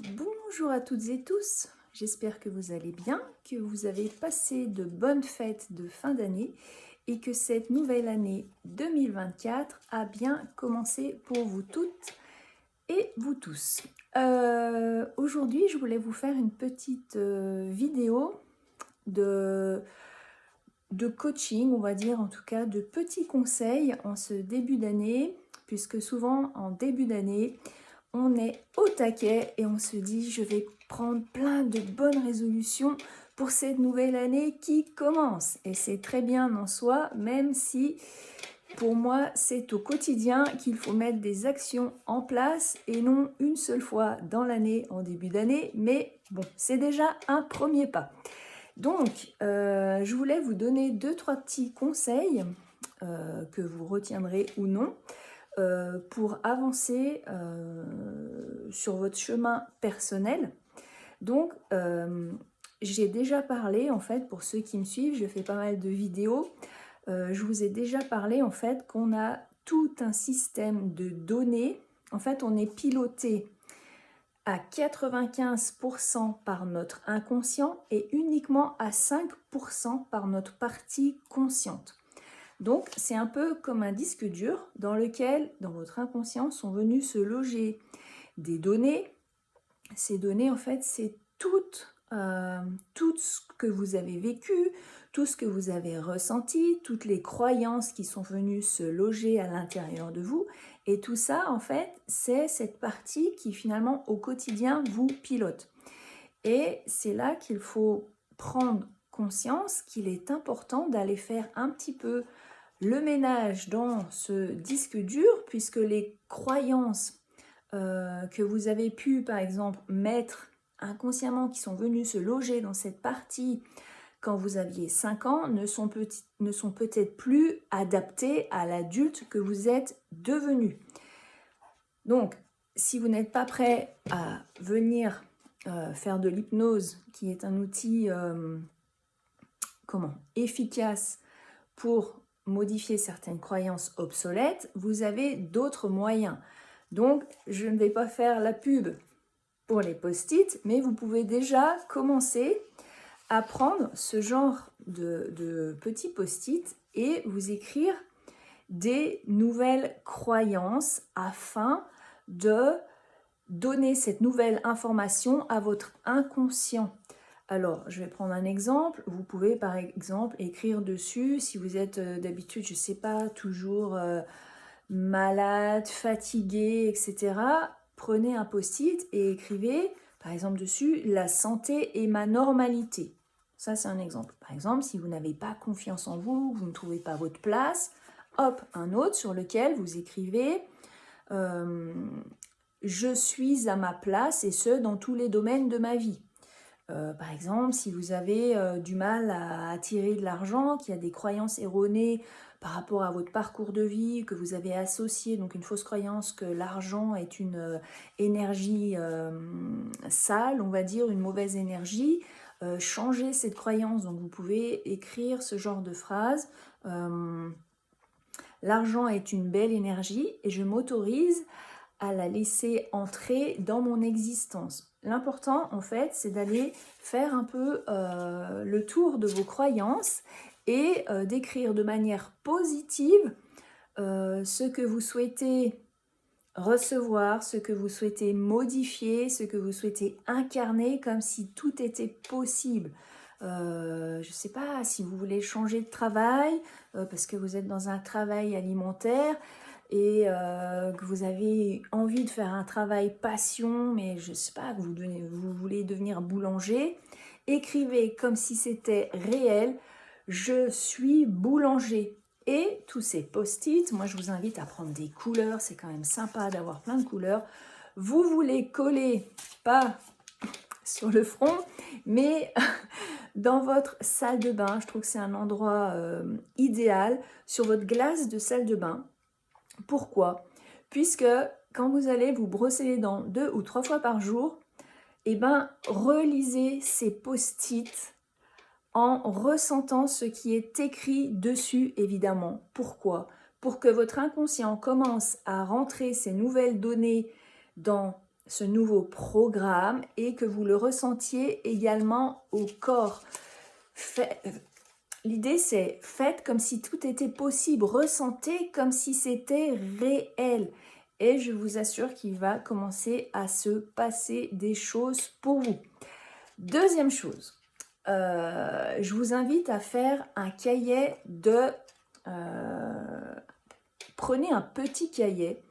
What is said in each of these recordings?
Bonjour à toutes et tous, j'espère que vous allez bien, que vous avez passé de bonnes fêtes de fin d'année et que cette nouvelle année 2024 a bien commencé pour vous toutes et vous tous. Aujourd'hui, je voulais vous faire une petite vidéo de, de coaching, on va dire en tout cas de petits conseils en ce début d'année, puisque souvent en début d'année, on est au taquet et on se dit je vais prendre plein de bonnes résolutions pour cette nouvelle année qui commence. Et c'est très bien en soi, même si pour moi c'est au quotidien qu'il faut mettre des actions en place et non une seule fois dans l'année, en début d'année. Mais bon, c'est déjà un premier pas. Donc, je voulais vous donner 2-3 petits conseils que vous retiendrez ou non pour avancer sur votre chemin personnel. Donc, j'ai déjà parlé, en fait, pour ceux qui me suivent, je fais pas mal de vidéos, je vous ai déjà parlé, en fait, qu'on a tout un système de données. En fait, on est piloté à 95% par notre inconscient et uniquement à 5% par notre partie consciente. Donc, c'est un peu comme un disque dur dans lequel, dans votre inconscient, sont venus se loger des données. Ces données, en fait, c'est tout ce que vous avez vécu, tout ce que vous avez ressenti, toutes les croyances qui sont venues se loger à l'intérieur de vous. Et tout ça, en fait, c'est cette partie qui, finalement, au quotidien, vous pilote. Et c'est là qu'il faut prendre conscience qu'il est important d'aller faire un petit peu le ménage dans ce disque dur, puisque les croyances que vous avez pu, par exemple, mettre inconsciemment, qui sont venues se loger dans cette partie quand vous aviez 5 ans, ne sont peut-être plus adaptées à l'adulte que vous êtes devenu. Donc, si vous n'êtes pas prêt à venir faire de l'hypnose, qui est un outil efficace pour modifier certaines croyances obsolètes, vous avez d'autres moyens. Donc, je ne vais pas faire la pub pour les post-it, mais vous pouvez déjà commencer à prendre ce genre de petits post-it et vous écrire des nouvelles croyances afin de donner cette nouvelle information à votre inconscient. Alors, je vais prendre un exemple. Vous pouvez par exemple écrire dessus, si vous êtes d'habitude, je ne sais pas, toujours malade, fatigué, etc. Prenez un post-it et écrivez, par exemple dessus, la santé est ma normalité. Ça, c'est un exemple. Par exemple, si vous n'avez pas confiance en vous, vous ne trouvez pas votre place, hop, un autre sur lequel vous écrivez je suis à ma place et ce, dans tous les domaines de ma vie. Par exemple, si vous avez du mal à attirer de l'argent, qu'il y a des croyances erronées par rapport à votre parcours de vie, que vous avez associé, donc une fausse croyance que l'argent est une énergie sale, on va dire, une mauvaise énergie, changez cette croyance. Donc vous pouvez écrire ce genre de phrase. L'argent est une belle énergie et je m'autorise à la laisser entrer dans mon existence. L'important, en fait, c'est d'aller faire un peu le tour de vos croyances et d'écrire de manière positive ce que vous souhaitez recevoir, ce que vous souhaitez modifier, ce que vous souhaitez incarner, comme si tout était possible. Je ne sais pas si vous voulez changer de travail parce que vous êtes dans un travail alimentaire et que vous avez envie de faire un travail passion, mais je ne sais pas, que vous voulez devenir boulanger. Écrivez comme si c'était réel, je suis boulanger. Et tous ces post-it, moi je vous invite à prendre des couleurs, c'est quand même sympa d'avoir plein de couleurs. Vous voulez coller, pas sur le front, mais dans votre salle de bain. Je trouve que c'est un endroit idéal, sur votre glace de salle de bain. Pourquoi? Puisque quand vous allez vous brosser les dents 2 ou 3 fois par jour, eh ben, relisez ces post-it en ressentant ce qui est écrit dessus, évidemment. Pourquoi? Pour que votre inconscient commence à rentrer ces nouvelles données dans ce nouveau programme et que vous le ressentiez également au corps. L'idée, c'est faites comme si tout était possible, ressentez comme si c'était réel. Et je vous assure qu'il va commencer à se passer des choses pour vous. Deuxième chose, je vous invite à faire un cahier de... prenez un petit cahier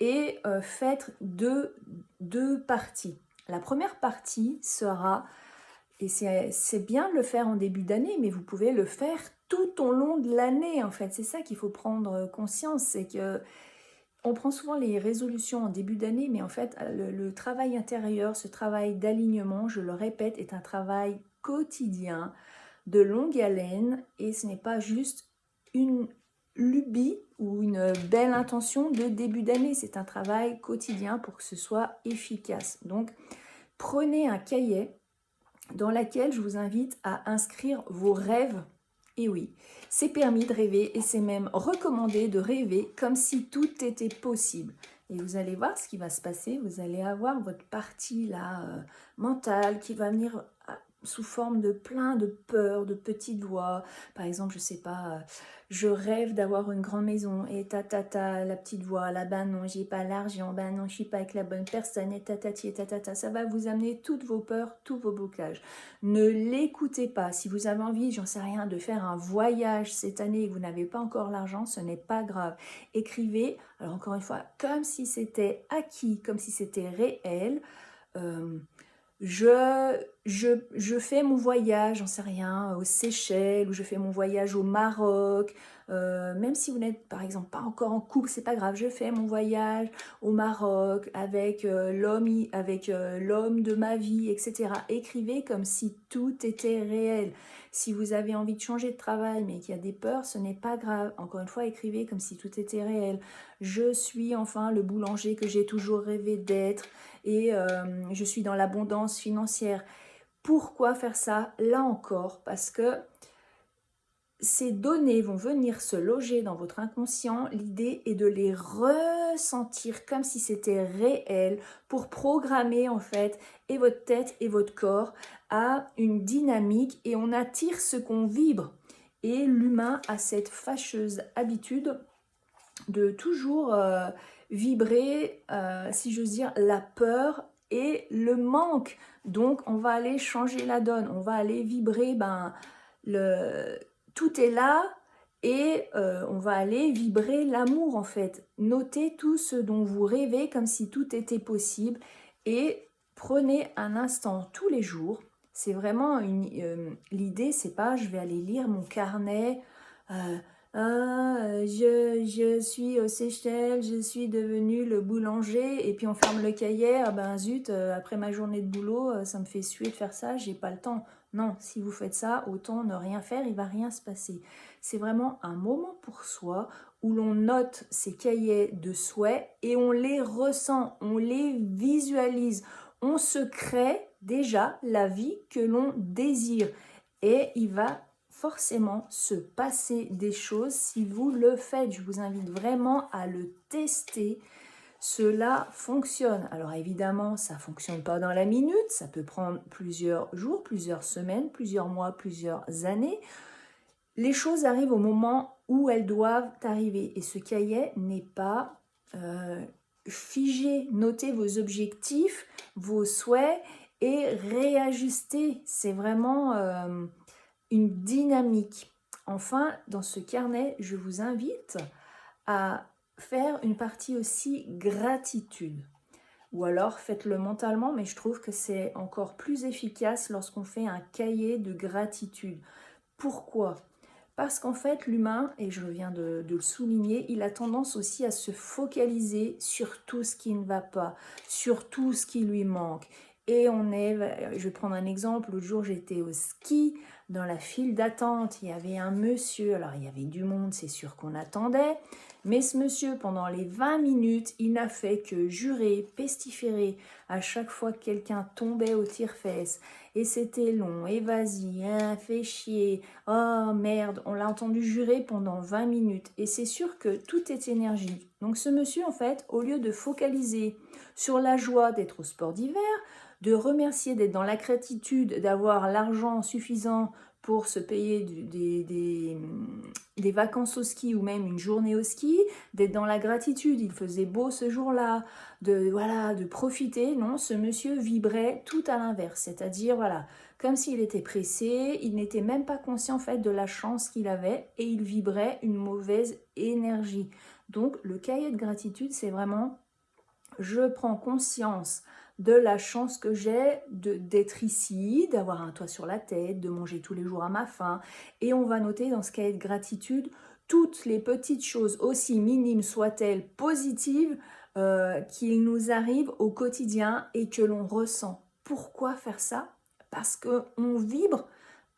et faites deux parties. La première partie sera... Et c'est bien de le faire en début d'année, mais vous pouvez le faire tout au long de l'année, en fait. C'est ça qu'il faut prendre conscience, c'est que on prend souvent les résolutions en début d'année, mais en fait, le travail intérieur, ce travail d'alignement, je le répète, est un travail quotidien, de longue haleine, et ce n'est pas juste une lubie ou une belle intention de début d'année. C'est un travail quotidien pour que ce soit efficace. Donc, prenez un cahier dans laquelle je vous invite à inscrire vos rêves. Et oui, c'est permis de rêver et c'est même recommandé de rêver comme si tout était possible. Et vous allez voir ce qui va se passer, vous allez avoir votre partie là mentale qui va venir sous forme de plein de peurs, de petites voix. Par exemple, je sais pas, je rêve d'avoir une grande maison et la petite voix, là ben non, j'ai pas l'argent, ben non, je suis pas avec la bonne personne et tatati et tatata. Ça va vous amener toutes vos peurs, tous vos blocages. Ne l'écoutez pas. Si vous avez envie, j'en sais rien, de faire un voyage cette année et que vous n'avez pas encore l'argent, ce n'est pas grave. Écrivez, alors encore une fois, comme si c'était acquis, comme si c'était réel. Je fais mon voyage, j'en sais rien, aux Seychelles, ou je fais mon voyage au Maroc, même si vous n'êtes par exemple pas encore en couple, c'est pas grave, je fais mon voyage au Maroc avec l'homme de ma vie, etc. Écrivez comme si tout était réel. Si vous avez envie de changer de travail mais qu'il y a des peurs, ce n'est pas grave. Encore une fois, écrivez comme si tout était réel. Je suis enfin le boulanger que j'ai toujours rêvé d'être et je suis dans l'abondance financière. Pourquoi faire ça? Là encore, parce que ces données vont venir se loger dans votre inconscient. L'idée est de les ressentir comme si c'était réel pour programmer en fait et votre tête et votre corps à une dynamique et on attire ce qu'on vibre. Et l'humain a cette fâcheuse habitude de toujours vibrer, si j'ose dire, la peur et le manque. Donc, on va aller changer la donne. On va aller vibrer, tout est là et on va aller vibrer l'amour, en fait. Notez tout ce dont vous rêvez comme si tout était possible et prenez un instant tous les jours. C'est vraiment l'idée, c'est pas je vais aller lire mon carnet. Je suis aux Seychelles, je suis devenu le boulanger et puis on ferme le cahier, ah ben zut, après ma journée de boulot, ça me fait suer de faire ça, j'ai pas le temps. Non, si vous faites ça, autant ne rien faire, il va rien se passer. C'est vraiment un moment pour soi où l'on note ces cahiers de souhaits et on les ressent, on les visualise, on se crée déjà la vie que l'on désire et il va forcément se passer des choses si vous le faites. Je vous invite vraiment à le tester. Cela fonctionne. Alors évidemment, ça ne fonctionne pas dans la minute. Ça peut prendre plusieurs jours, plusieurs semaines, plusieurs mois, plusieurs années. Les choses arrivent au moment où elles doivent arriver. Et ce cahier n'est pas figé. Notez vos objectifs, vos souhaits et réajustez. C'est vraiment... une dynamique. Enfin, dans ce carnet, je vous invite à faire une partie aussi gratitude. Ou alors faites-le mentalement, mais je trouve que c'est encore plus efficace lorsqu'on fait un cahier de gratitude. Pourquoi? Parce qu'en fait, l'humain, et je viens de le souligner, il a tendance aussi à se focaliser sur tout ce qui ne va pas, sur tout ce qui lui manque. Et je vais prendre un exemple, l'autre jour j'étais au ski, dans la file d'attente, il y avait un monsieur, alors il y avait du monde, c'est sûr qu'on attendait, Mais ce monsieur, pendant les 20 minutes, il n'a fait que jurer, pestiférer à chaque fois que quelqu'un tombait au tire-fesse. Et c'était long, et vas-y, hein, fais chier, oh merde, on l'a entendu jurer pendant 20 minutes. Et c'est sûr que tout est énergie. Donc ce monsieur, en fait, au lieu de focaliser sur la joie d'être au sport d'hiver, de remercier d'être dans la gratitude, d'avoir l'argent suffisant pour se payer des vacances au ski ou même une journée au ski, d'être dans la gratitude, il faisait beau ce jour-là, de profiter. Non, ce monsieur vibrait tout à l'inverse, c'est-à-dire voilà, comme s'il était pressé, il n'était même pas conscient en fait de la chance qu'il avait et il vibrait une mauvaise énergie. Donc le cahier de gratitude, c'est vraiment je prends conscience de la chance que j'ai d'être ici, d'avoir un toit sur la tête, de manger tous les jours à ma faim. Et on va noter dans ce cahier de gratitude toutes les petites choses, aussi minimes soient-elles, positives, qu'il nous arrivent au quotidien et que l'on ressent. Pourquoi faire ça? Parce qu'on vibre,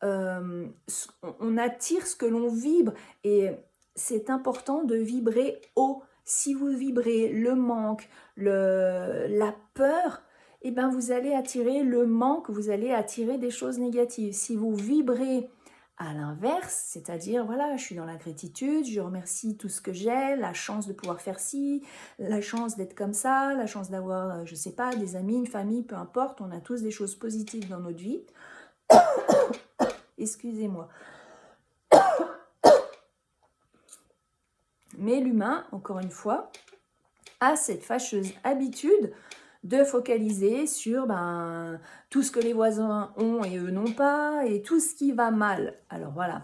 on attire ce que l'on vibre et c'est important de vibrer haut. Si vous vibrez le manque, la peur, eh ben vous allez attirer le manque, vous allez attirer des choses négatives. Si vous vibrez à l'inverse, c'est-à-dire, voilà, je suis dans la gratitude, je remercie tout ce que j'ai, la chance de pouvoir faire ci, la chance d'être comme ça, la chance d'avoir, je sais pas, des amis, une famille, peu importe, on a tous des choses positives dans notre vie. Excusez-moi. Mais l'humain, encore une fois, a cette fâcheuse habitude de focaliser sur tout ce que les voisins ont et eux n'ont pas, et tout ce qui va mal. Alors voilà.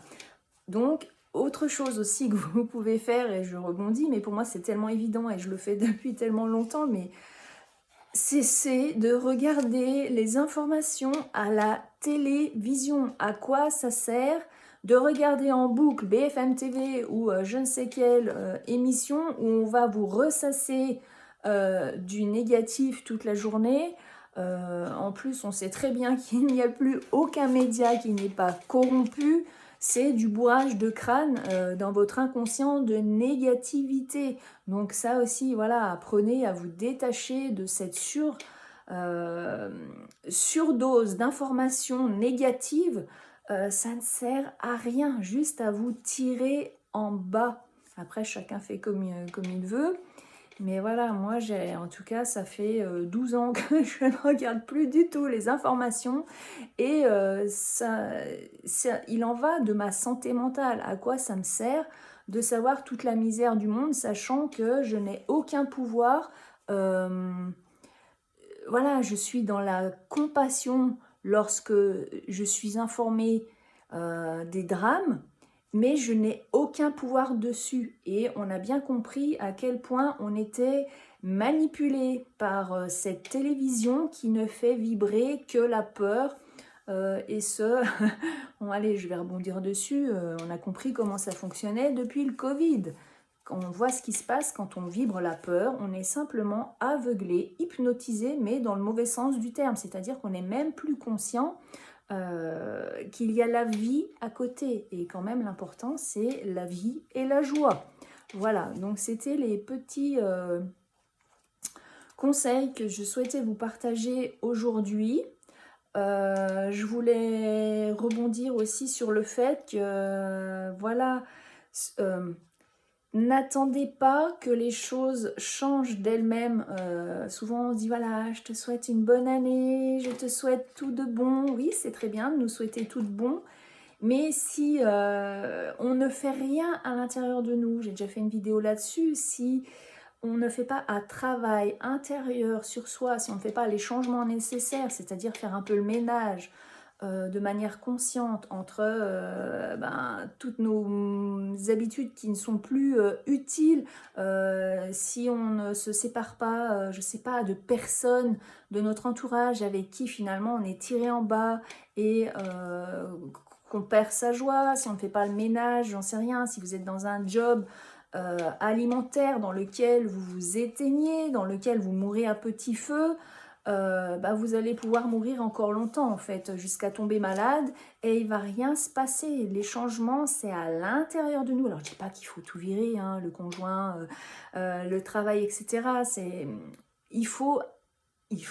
Donc, autre chose aussi que vous pouvez faire, et je rebondis, mais pour moi c'est tellement évident et je le fais depuis tellement longtemps, mais cessez de regarder les informations à la télévision. À quoi ça sert de regarder en boucle BFM TV ou je ne sais quelle émission où on va vous ressasser du négatif toute la journée. En plus, on sait très bien qu'il n'y a plus aucun média qui n'est pas corrompu. C'est du bourrage de crâne dans votre inconscient de négativité. Donc ça aussi, voilà, apprenez à vous détacher de cette surdose d'informations négatives. Ça ne sert à rien, juste à vous tirer en bas. Après, chacun fait comme il veut. Mais voilà, moi, en tout cas, ça fait 12 ans que je ne regarde plus du tout les informations. Et il en va de ma santé mentale. À quoi ça me sert de savoir toute la misère du monde, sachant que je n'ai aucun pouvoir. Voilà, je suis dans la compassion lorsque je suis informée des drames, mais je n'ai aucun pouvoir dessus. Et on a bien compris à quel point on était manipulé par cette télévision qui ne fait vibrer que la peur. Et ce, bon allez, je vais rebondir dessus, on a compris comment ça fonctionnait depuis le Covid. Quand on voit ce qui se passe quand on vibre la peur, on est simplement aveuglé, hypnotisé, mais dans le mauvais sens du terme. C'est-à-dire qu'on n'est même plus conscient qu'il y a la vie à côté. Et quand même, l'important, c'est la vie et la joie. Voilà, donc c'était les petits conseils que je souhaitais vous partager aujourd'hui. Je voulais rebondir aussi sur le fait que, voilà, n'attendez pas que les choses changent d'elles-mêmes. Souvent on dit voilà, je te souhaite une bonne année, je te souhaite tout de bon. Oui, c'est très bien de nous souhaiter tout de bon. Mais si on ne fait rien à l'intérieur de nous, j'ai déjà fait une vidéo là-dessus, si on ne fait pas un travail intérieur sur soi, si on ne fait pas les changements nécessaires, c'est-à-dire faire un peu le ménage, de manière consciente entre toutes nos habitudes qui ne sont plus utiles, si on ne se sépare pas, je ne sais pas, de personnes de notre entourage avec qui finalement on est tiré en bas et qu'on perd sa joie, si on ne fait pas le ménage, j'en sais rien, si vous êtes dans un job alimentaire dans lequel vous vous éteignez, dans lequel vous mourrez à petit feu, bah, vous allez pouvoir mourir encore longtemps en fait, jusqu'à tomber malade et il va rien se passer. Les changements, c'est à l'intérieur de nous. Alors je dis pas qu'il faut tout virer, hein, le conjoint, le travail, etc.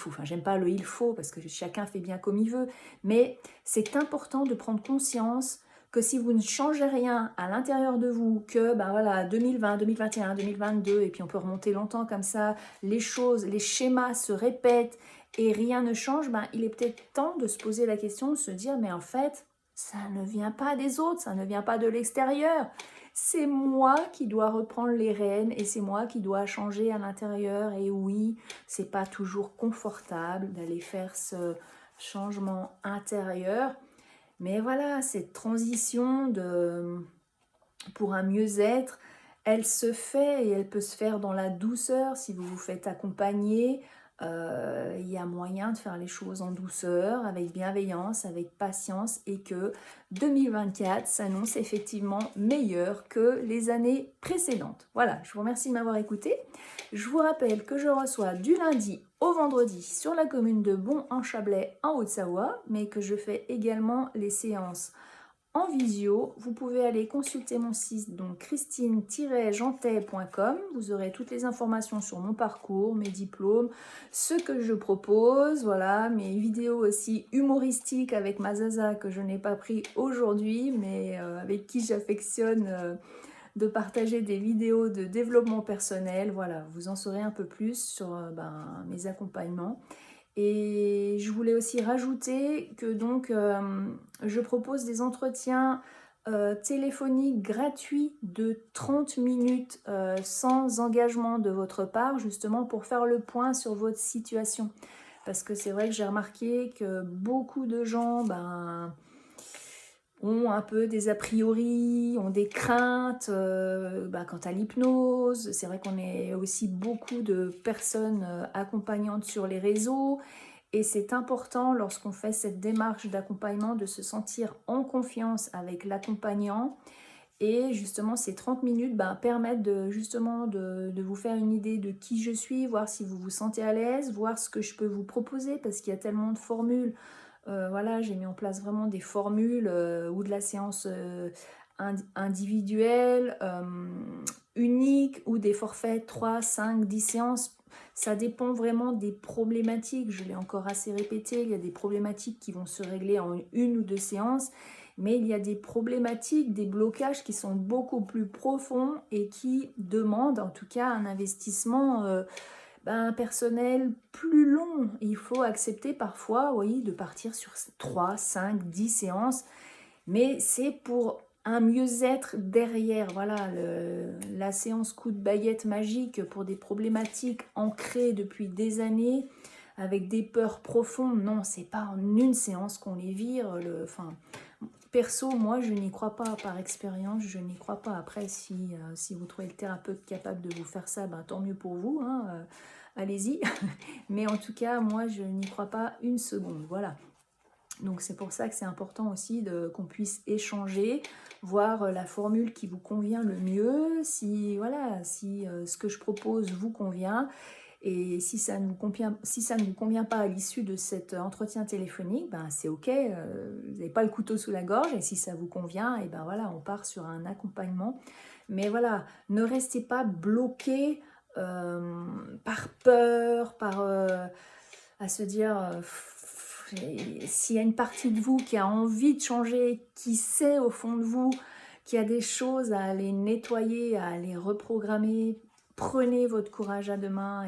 Enfin j'aime pas le il faut parce que chacun fait bien comme il veut, mais c'est important de prendre conscience que si vous ne changez rien à l'intérieur de vous, que ben voilà, 2020, 2021, 2022, et puis on peut remonter longtemps comme ça, les choses, les schémas se répètent et rien ne change, ben il est peut-être temps de se poser la question, de se dire mais en fait, ça ne vient pas des autres, ça ne vient pas de l'extérieur. C'est moi qui dois reprendre les rênes et c'est moi qui dois changer à l'intérieur. Et oui, c'est pas toujours confortable d'aller faire ce changement intérieur. Mais voilà, cette transition pour un mieux-être, elle se fait et elle peut se faire dans la douceur si vous vous faites accompagner. Il y a moyen de faire les choses en douceur, avec bienveillance, avec patience et que 2024 s'annonce effectivement meilleur que les années précédentes. Voilà, je vous remercie de m'avoir écouté. Je vous rappelle que je reçois du lundi au vendredi sur la commune de Bon en Chablais en Haute-Savoie, mais que je fais également les séances en visio. Vous pouvez aller consulter mon site, donc christine-jantet.com. Vous aurez toutes les informations sur mon parcours, mes diplômes, ce que je propose, voilà, mes vidéos aussi humoristiques avec ma Zaza que je n'ai pas pris aujourd'hui, mais avec qui j'affectionne de partager des vidéos de développement personnel. Voilà, vous en saurez un peu plus sur mes accompagnements. Et je voulais aussi rajouter que donc je propose des entretiens téléphoniques gratuits de 30 minutes sans engagement de votre part, justement pour faire le point sur votre situation. Parce que c'est vrai que j'ai remarqué que beaucoup de gens ont un peu des a priori, ont des craintes quant à l'hypnose. C'est vrai qu'on est aussi beaucoup de personnes accompagnantes sur les réseaux et c'est important lorsqu'on fait cette démarche d'accompagnement de se sentir en confiance avec l'accompagnant et justement ces 30 minutes permettent de vous faire une idée de qui je suis, voir si vous vous sentez à l'aise, voir ce que je peux vous proposer parce qu'il y a tellement de formules. Voilà, j'ai mis en place vraiment des formules ou de la séance individuelle, unique ou des forfaits 3, 5, 10 séances. Ça dépend vraiment des problématiques. Je l'ai encore assez répété, il y a des problématiques qui vont se régler en une ou deux séances, mais il y a des problématiques, des blocages qui sont beaucoup plus profonds et qui demandent en tout cas un investissement personnel plus long. Il faut accepter parfois, oui, de partir sur 3, 5, 10 séances, mais c'est pour un mieux-être derrière. Voilà, la séance coup de baguette magique pour des problématiques ancrées depuis des années, avec des peurs profondes. Non, c'est pas en une séance qu'on les vire. Perso, moi, je n'y crois pas par expérience, je n'y crois pas. Après, si vous trouvez le thérapeute capable de vous faire ça, tant mieux pour vous, hein, allez-y. Mais en tout cas, moi, je n'y crois pas une seconde. Voilà. Donc, c'est pour ça que c'est important aussi qu'on puisse échanger, voir la formule qui vous convient le mieux, si ce que je propose vous convient. Et si ça ne vous convient pas à l'issue de cet entretien téléphonique, c'est ok, vous n'avez pas le couteau sous la gorge. Et si ça vous convient, et voilà, on part sur un accompagnement. Mais voilà, ne restez pas bloqué par peur, à se dire s'il y a une partie de vous qui a envie de changer, qui sait au fond de vous qu'il y a des choses à aller nettoyer, à aller reprogrammer, prenez votre courage à deux mains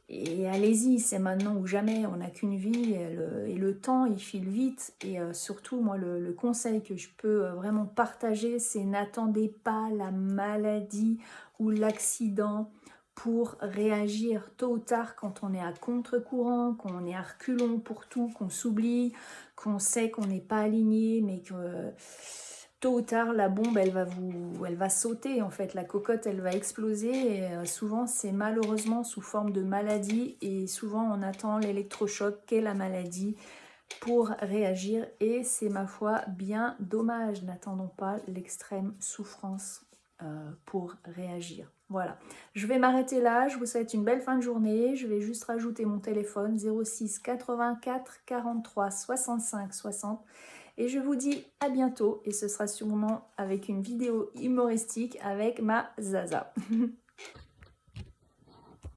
et allez-y, c'est maintenant ou jamais, on n'a qu'une vie et le temps il file vite et surtout moi le conseil que je peux vraiment partager, c'est n'attendez pas la maladie ou l'accident pour réagir. Tôt ou tard, quand on est à contre-courant, qu'on est à reculons pour tout, qu'on s'oublie, qu'on sait qu'on n'est pas aligné, mais que tôt ou tard, la bombe, elle va sauter, en fait, la cocotte, elle va exploser, et souvent, c'est malheureusement sous forme de maladie, et souvent, on attend l'électrochoc qu'est la maladie pour réagir, et c'est, ma foi, bien dommage. N'attendons pas l'extrême souffrance pour réagir. Voilà, je vais m'arrêter là, je vous souhaite une belle fin de journée, je vais juste rajouter mon téléphone 06 84 43 65 60 et je vous dis à bientôt et ce sera sûrement avec une vidéo humoristique avec ma Zaza.